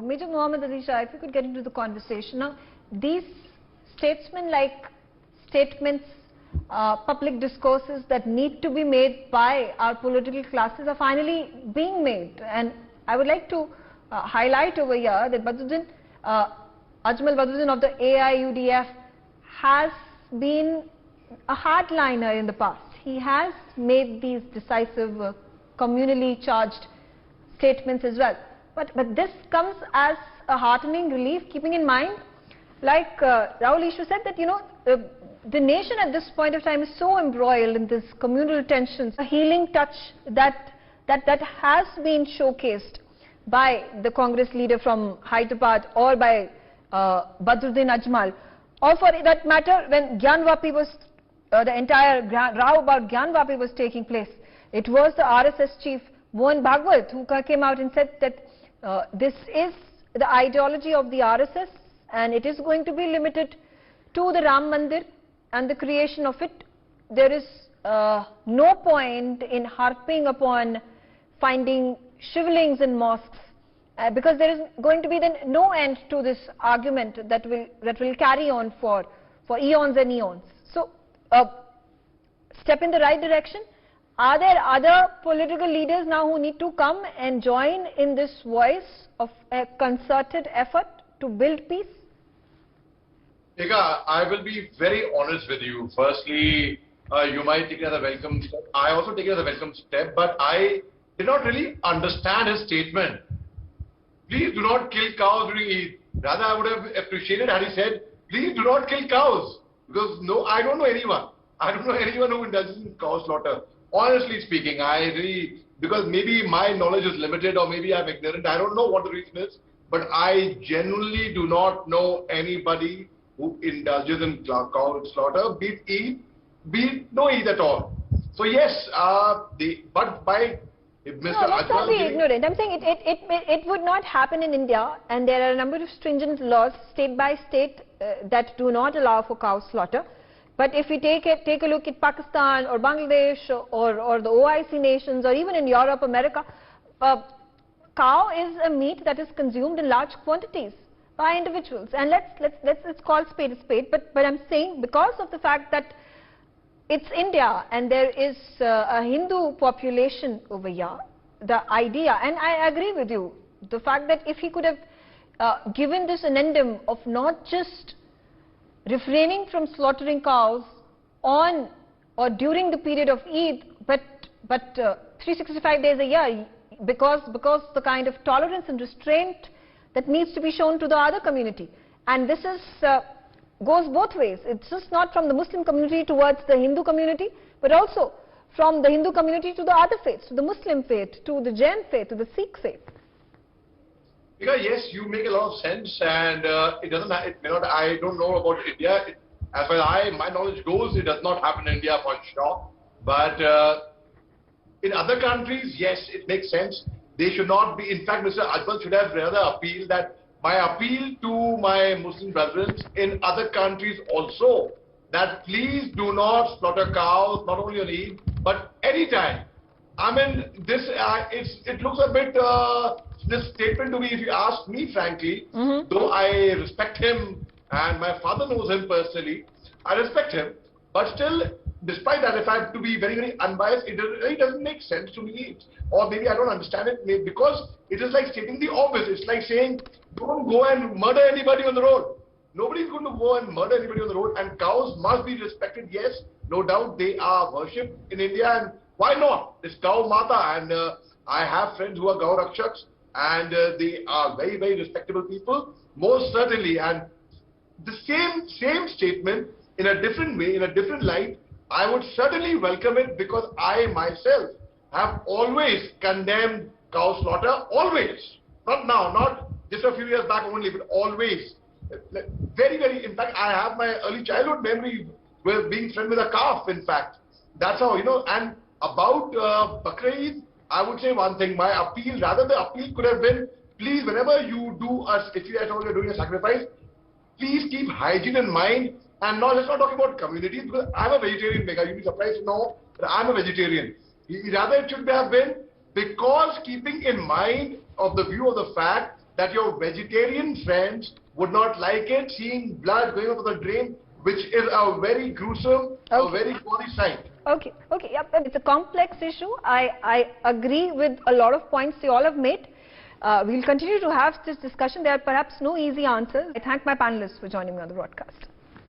Major Mohammed Ali Shah, if you could get into the conversation. Now, these statesman-like statements, public discourses that need to be made by our political classes are finally being made. And I would like to highlight over here that Ajmal Badruddin of the AIUDF has been a hardliner in the past. He has made these decisive, communally charged statements as well. But this comes as a heartening relief, keeping in mind, like Rahul Ishu said, that the nation at this point of time is so embroiled in this communal tensions. A healing touch that has been showcased by the Congress leader from Hyderabad or by Badruddin Ajmal, or for that matter when Gyanvapi was, the entire row about Gyanvapi was taking place. It was the RSS chief Mohan Bhagwat who came out and said that this is the ideology of the RSS and it is going to be limited to the Ram Mandir and the creation of it. There is no point in harping upon finding shivlings in mosques because there is going to be then no end to this argument that will carry on for eons and eons. So, step in the right direction. Are there other political leaders now who need to come and join in this voice of a concerted effort to build peace? Eka, I will be very honest with you. Firstly, you might take it as a welcome step. I also take it as a welcome step, but I did not really understand his statement. Please do not kill cows during Eid. Rather, I would have appreciated had he said, please do not kill cows. Because no, I don't know anyone. I don't know anyone who indulges in cow slaughter. Honestly speaking, because maybe my knowledge is limited or maybe I'm ignorant, I don't know what the reason is, but I genuinely do not know anybody who indulges in cow slaughter, be it Eid, be it no Eid at all. So yes, but by Mr. No, let's not be ignorant. I'm saying it would not happen in India, and there are a number of stringent laws, state by state, that do not allow for cow slaughter. But if we take a look at Pakistan or Bangladesh or the OIC nations or even in Europe, America, cow is a meat that is consumed in large quantities by individuals. And let's call spade a spade. But I'm saying because of the fact that it's India and there is a Hindu population over here, the idea, and I agree with you, the fact that if he could have given this an addendum of not just refraining from slaughtering cows on or during the period of Eid, but 365 days a year, because the kind of tolerance and restraint that needs to be shown to the other community. And this is goes both ways. It's just not from the Muslim community towards the Hindu community, but also from the Hindu community to the other faiths, to the Muslim faith, to the Jain faith, to the Sikh faith. Because yes, you make a lot of sense, and I don't know about India. As far as my knowledge goes, it does not happen in India for sure. But in other countries, yes, it makes sense. They should not be. In fact, Mr. Ajmal should have rather appealed that my appeal to my Muslim brethren in other countries also, that please do not slaughter cows, not only on Eid, but anytime. I mean, this it looks a bit. This statement to me, if you ask me frankly, though I respect him and my father knows him personally, I respect him, but still, despite that, if I have to be very, very unbiased, it really doesn't make sense to me. Or maybe I don't understand it, because it is like stating the obvious. It's like saying, don't go and murder anybody on the road. Nobody's going to go and murder anybody on the road, and cows must be respected, yes, no doubt they are worshipped in India, and why not? It's cow mata, and I have friends who are cow rakshaks, and they are very, very respectable people, most certainly. And the same statement in a different way, in a different light, I would certainly welcome it, because I myself have always condemned cow slaughter, always. Not now, not just a few years back only, but always. Very, very, in fact, I have my early childhood memory with being friend with a calf, in fact. That's how, and about Bakra Eid, I would say one thing, my appeal, rather the appeal could have been, please, whenever you do if you are doing a sacrifice, please keep hygiene in mind. And now let's not talk about communities, because I'm a vegetarian, Megha. You'll be surprised to know that I'm a vegetarian. Rather it should have been, because keeping in mind of the view of the fact that your vegetarian friends would not like it, seeing blood going up the drain, which is a very gruesome, a very gory sight. Okay, yeah, it's a complex issue. I agree with a lot of points you all have made. We'll continue to have this discussion. There are perhaps no easy answers. I thank my panelists for joining me on the broadcast.